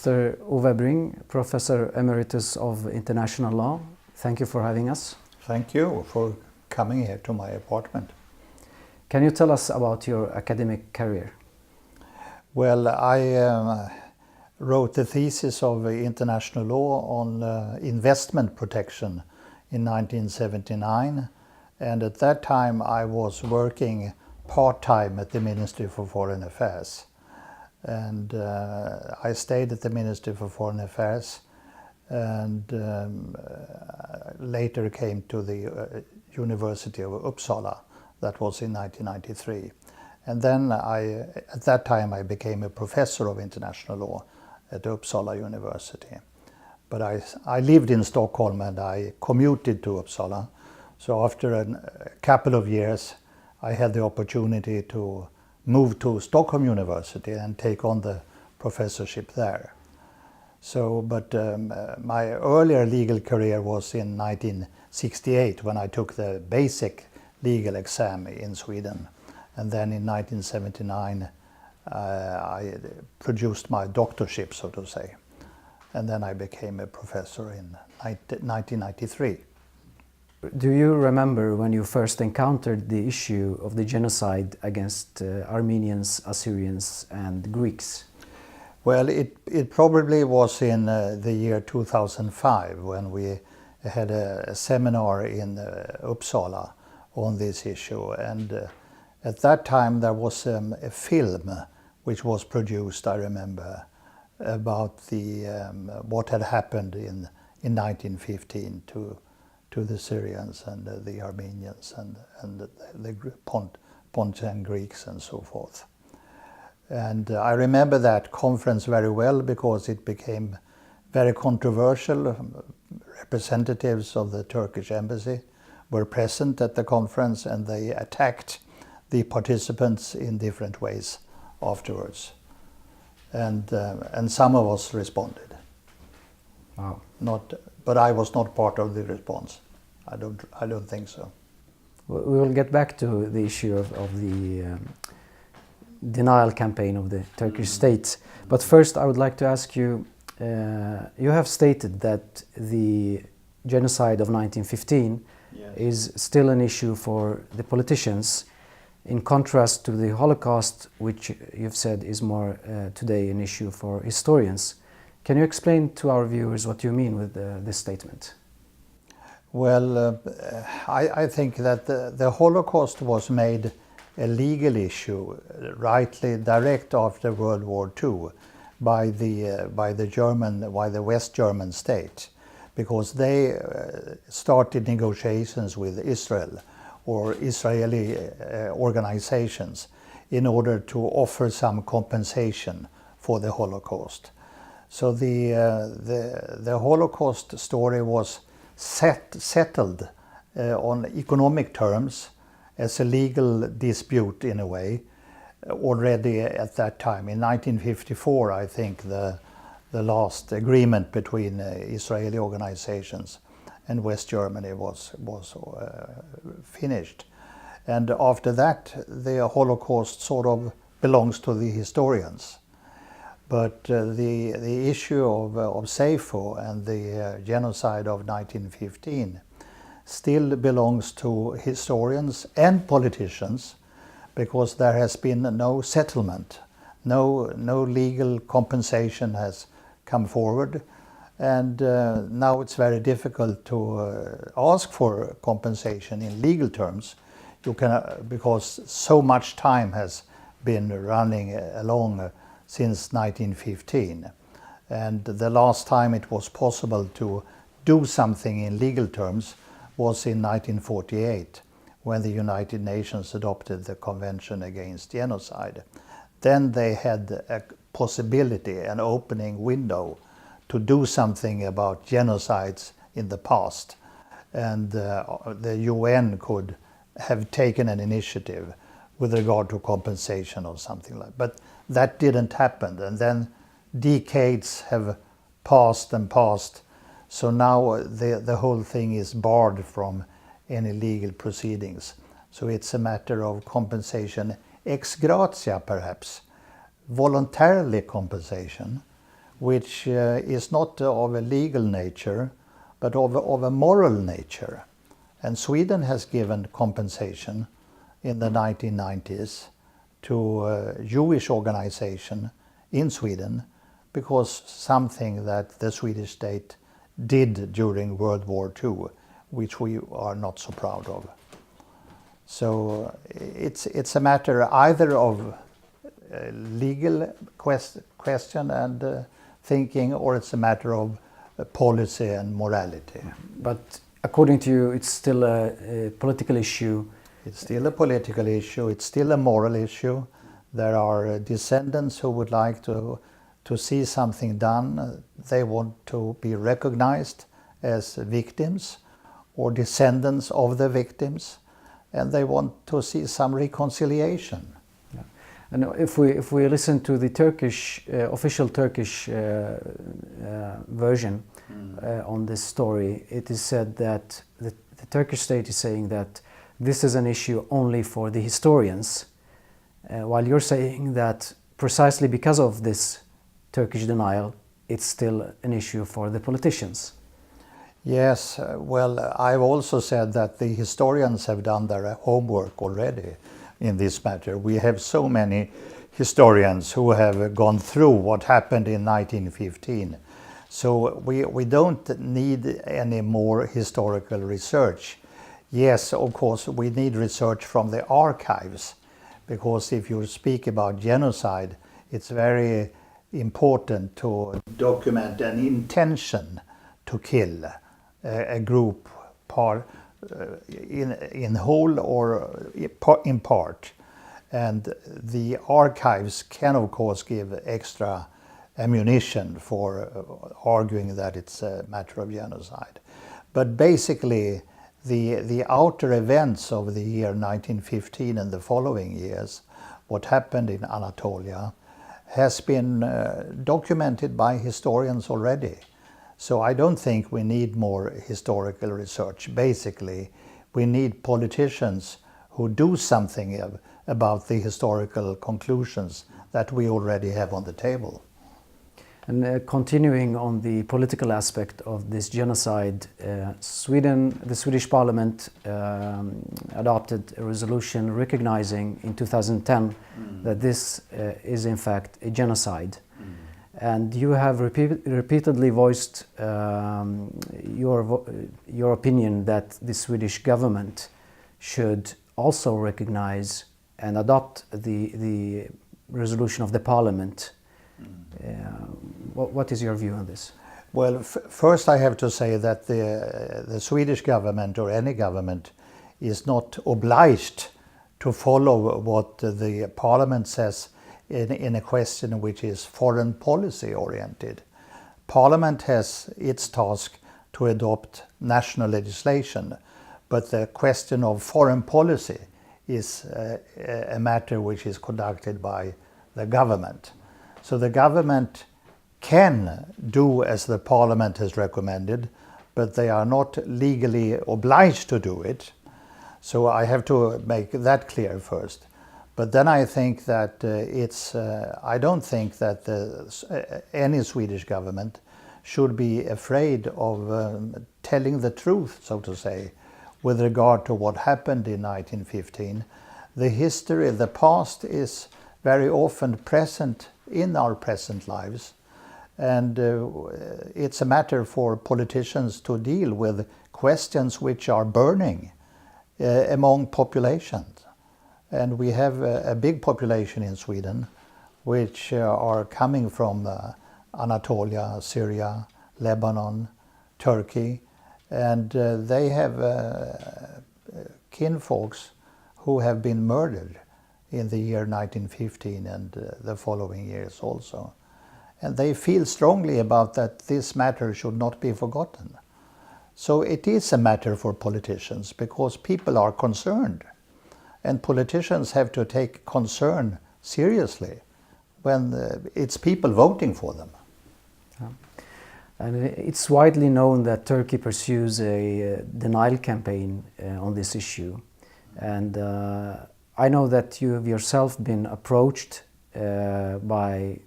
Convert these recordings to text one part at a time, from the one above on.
Mr. Ove Bring, Professor Emeritus of International Law. Thank you for having us. Thank you for coming here to my apartment. Can you tell us about your academic career? Well, I wrote the thesis of international law on investment protection in 1979, and at that time I was working part-time at the Ministry for Foreign Affairs. And I stayed at the Ministry for Foreign Affairs and later came to the University of Uppsala. That was in 1993. And then at that time I became a professor of international law at Uppsala University. But I lived in Stockholm and I commuted to Uppsala. So after a couple of years I had the opportunity to move to Stockholm University and take on the professorship there. So, but my earlier legal career was in 1968 when I took the basic legal exam in Sweden. And then in 1979 I produced my doctorship, so to say. And then I became a professor in 1993. Do you remember when you first encountered the issue of the genocide against Armenians, Assyrians and Greeks? Well, it probably was in the year 2005 when we had a seminar in Uppsala on this issue. And at that time there was a film which was produced, I remember, about the what had happened in 1915 to the Syrians and the Armenians and the Pontian Greeks and so forth. And I remember that conference very well because it became very controversial. Representatives of the Turkish embassy were present at the conference and they attacked the participants in different ways afterwards. And some of us responded. Wow. But I was not part of the response. I don't think so. We will get back to the issue of the denial campaign of the Turkish state. But first I would like to ask you, you have stated that the genocide of 1915 is still an issue for the politicians, in contrast to the Holocaust, which you've said is more today an issue for historians. Can you explain to our viewers what you mean with this statement? Well, I think that the Holocaust was made a legal issue rightly direct after World War II by the West German state, because they started negotiations with Israel or Israeli organizations in order to offer some compensation for the Holocaust. So the Holocaust story was settled on economic terms as a legal dispute in a way already at that time. In 1954, I think the last agreement between Israeli organizations and West Germany was finished. And after that, the Holocaust sort of belongs to the historians. But the issue of SEIFO and the genocide of 1915 still belongs to historians and politicians, because there has been no settlement, no legal compensation has come forward, and now it's very difficult to ask for compensation in legal terms. You can, because so much time has been running along since 1915, and the last time it was possible to do something in legal terms was in 1948, when the United Nations adopted the Convention Against Genocide. Then they had a possibility, an opening window, to do something about genocides in the past, and the UN could have taken an initiative with regard to compensation or something like that. But that didn't happen, and then decades have passed and passed. So now the whole thing is barred from any legal proceedings. So it's a matter of compensation ex gratia, perhaps, voluntarily compensation, which is not of a legal nature, but of a moral nature. And Sweden has given compensation in the 1990s to a Jewish organization in Sweden because something that the Swedish state did during World War II, which we are not so proud of. So it's a matter either of legal question and thinking, or it's a matter of policy and morality. But according to you, it's still a political issue. It's still a political issue, it's still a moral issue. There are descendants who would like to see something done. They want to be recognized as victims or descendants of the victims, and they want to see some reconciliation. Yeah. And if we listen to the Turkish official Turkish version on this story, it is said that the Turkish state is saying that this is an issue only for the historians, while you're saying that precisely because of this Turkish denial, it's still an issue for the politicians. Yes, well, I've also said that the historians have done their homework already in this matter. We have so many historians who have gone through what happened in 1915. So we don't need any more historical research. Yes, of course, we need research from the archives, because if you speak about genocide, it's very important to document an intention to kill a group in whole or in part. And the archives can, of course, give extra ammunition for arguing that it's a matter of genocide. But basically, the outer events of the year 1915 and the following years, what happened in Anatolia, has been documented by historians already. So I don't think we need more historical research. Basically, we need politicians who do something about the historical conclusions that we already have on the table. And continuing on the political aspect of this genocide, the Swedish Parliament adopted a resolution recognizing in 2010 that this is in fact a genocide. And you have repeatedly voiced your opinion that the Swedish government should also recognize and adopt the resolution of the Parliament. What is your view on this? Well, first I have to say that the Swedish government or any government is not obliged to follow what the Parliament says in a question which is foreign policy oriented. Parliament has its task to adopt national legislation, but the question of foreign policy is a matter which is conducted by the government. So the government can do as the Parliament has recommended, but they are not legally obliged to do it. So I have to make that clear first. But then I think that I don't think that any Swedish government should be afraid of telling the truth, so to say, with regard to what happened in 1915. The history, the past is very often present in our present lives, and it's a matter for politicians to deal with questions which are burning among populations. And we have a big population in Sweden which are coming from Anatolia, Syria, Lebanon, Turkey, and they have kinfolks who have been murdered in the year 1915 and the following years also. And they feel strongly about that this matter should not be forgotten. So it is a matter for politicians because people are concerned. And politicians have to take concern seriously when it's people voting for them. Yeah. And it's widely known that Turkey pursues a denial campaign on this issue. And I know that you have yourself been approached by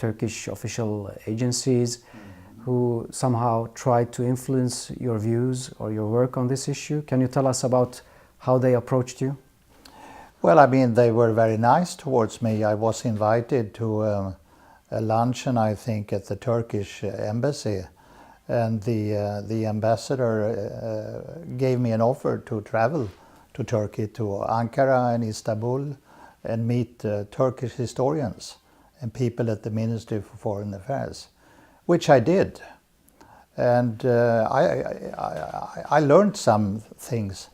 Turkish official agencies who somehow tried to influence your views or your work on this issue. Can you tell us about how they approached you? Well, I mean, they were very nice towards me. I was invited to a luncheon, I think, at the Turkish embassy, and the ambassador gave me an offer to travel to Turkey, to Ankara and Istanbul, and meet Turkish historians and people at the Ministry for Foreign Affairs, which I did. And I learned some things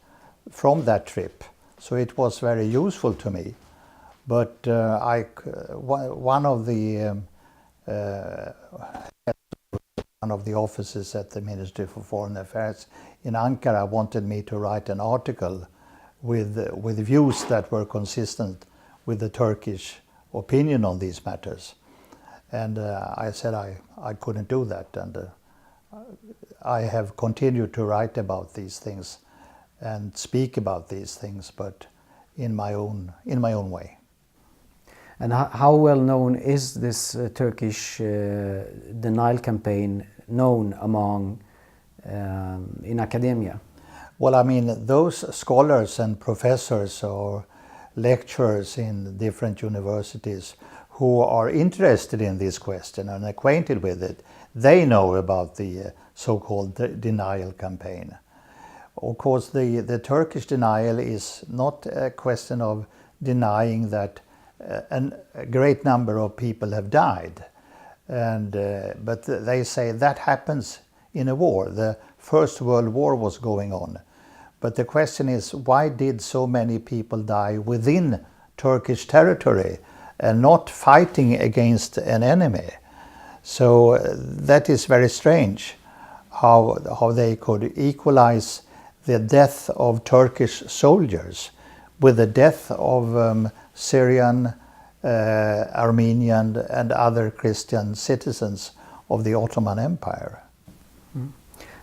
from that trip, so it was very useful to me. But one of the offices at the Ministry for Foreign Affairs in Ankara wanted me to write an article with views that were consistent with the Turkish opinion on these matters. And I said I couldn't do that, and I have continued to write about these things and speak about these things, but in my own way. And how well known is this Turkish denial campaign known among in academia? Well, I mean, those scholars and professors or lecturers in different universities who are interested in this question and acquainted with it, they know about the so-called denial campaign. Of course, the Turkish denial is not a question of denying that a great number of people have died, but they say that happens in a war. The First World War was going on. But the question is, why did so many people die within Turkish territory and not fighting against an enemy? So that is very strange, how they could equalize the death of Turkish soldiers with the death of Syrian, Armenian and other Christian citizens of the Ottoman Empire.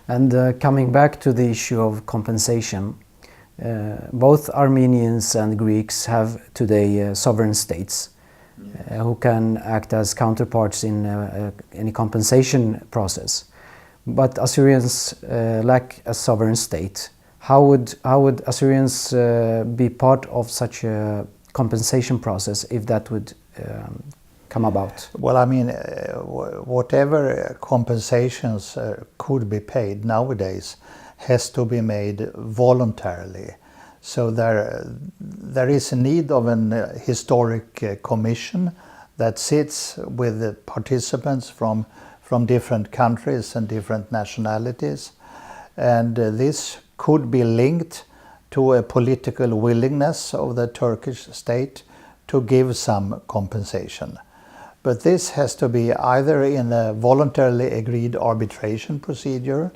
And coming back to the issue of compensation, both Armenians and Greeks have today sovereign states who can act as counterparts in any compensation process. But Assyrians lack a sovereign state. How would Assyrians be part of such a compensation process if that would come about? Well, I mean, whatever compensations could be paid nowadays has to be made voluntarily. So there is a need of an historic commission that sits with the participants from different countries and different nationalities, and this could be linked to a political willingness of the Turkish state to give some compensation. But this has to be either in a voluntarily agreed arbitration procedure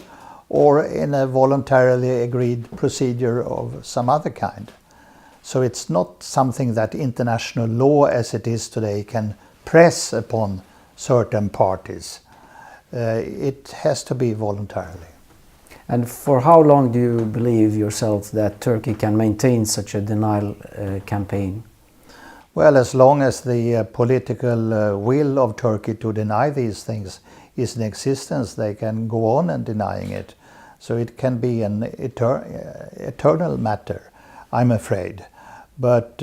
or in a voluntarily agreed procedure of some other kind. So it's not something that international law as it is today can press upon certain parties. It has to be voluntarily. And for how long do you believe yourself that Turkey can maintain such a denial campaign? Well, as long as the political will of Turkey to deny these things is in existence, they can go on and denying it. So it can be an eternal matter, I'm afraid. But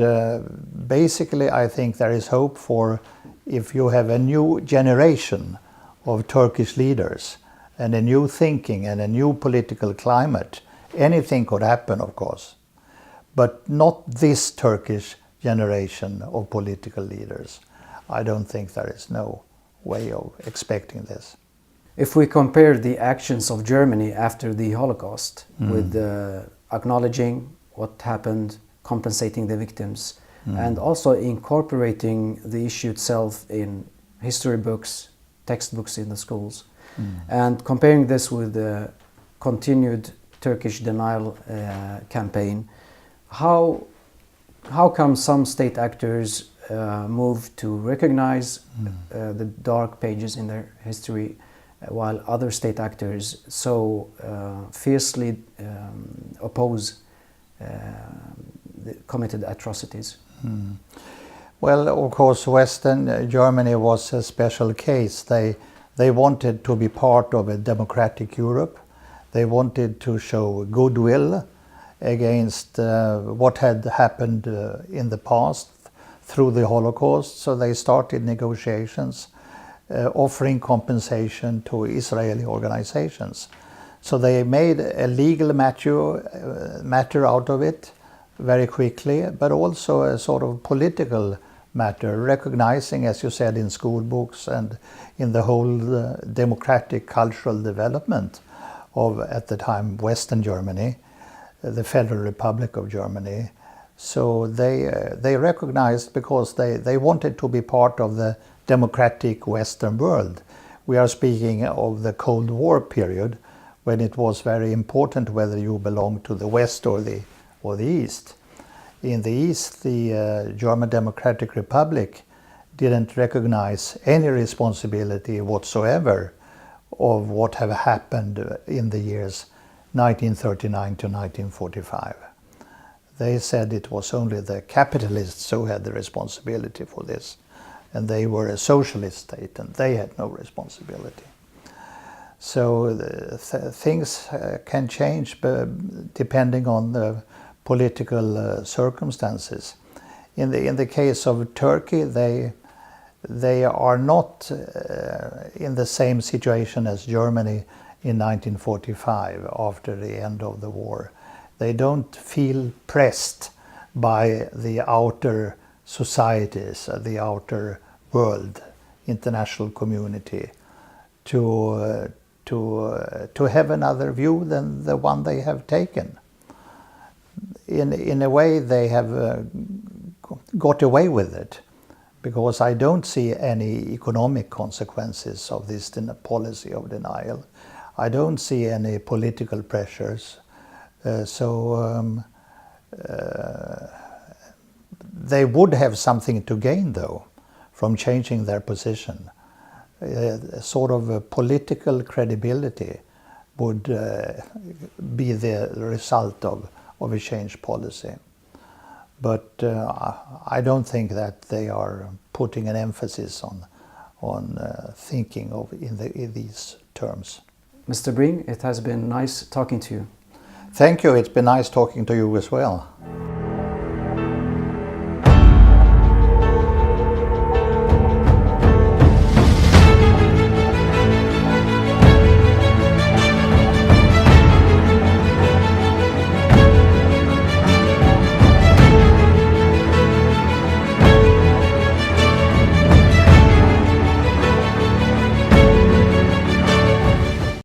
basically I think there is hope for, if you have a new generation of Turkish leaders and a new thinking and a new political climate, anything could happen, of course. But not this Turkish generation of political leaders. I don't think there is no way of expecting this. If we compare the actions of Germany after the Holocaust with acknowledging what happened, compensating the victims, and also incorporating the issue itself in history books, textbooks in the schools, and comparing this with the continued Turkish denial campaign, how come some state actors move to recognize the dark pages in their history, while other state actors so fiercely oppose the committed atrocities? Well, of course, Western Germany was a special case. They wanted to be part of a democratic Europe. They wanted to show goodwill against what had happened in the past through the Holocaust. So they started negotiations offering compensation to Israeli organizations. So they made a legal matter out of it very quickly, but also a sort of political matter, recognizing, as you said, in school books and in the whole democratic cultural development of, at the time, Western Germany, the Federal Republic of Germany. So they recognized, because they wanted to be part of the democratic Western world. We are speaking of the Cold War period, when it was very important whether you belonged to the West or the East. In the East, the German Democratic Republic didn't recognize any responsibility whatsoever of what had happened in the years 1939 to 1945. They said it was only the capitalists who had the responsibility for this, and they were a socialist state and they had no responsibility. So things can change depending on the political circumstances. In the case of Turkey, they are not in the same situation as Germany in 1945 after the end of the war. They don't feel pressed by the outer societies, the outer world, international community, to have another view than the one they have taken. In a way, they have got away with it, because I don't see any economic consequences of this policy of denial. I don't see any political pressures. They would have something to gain, though, from changing their position. A sort of a political credibility would be the result of a changed policy. But I don't think that they are putting an emphasis on thinking of in these terms. Mr. Bring, it has been nice talking to you. Thank you. It's been nice talking to you as well.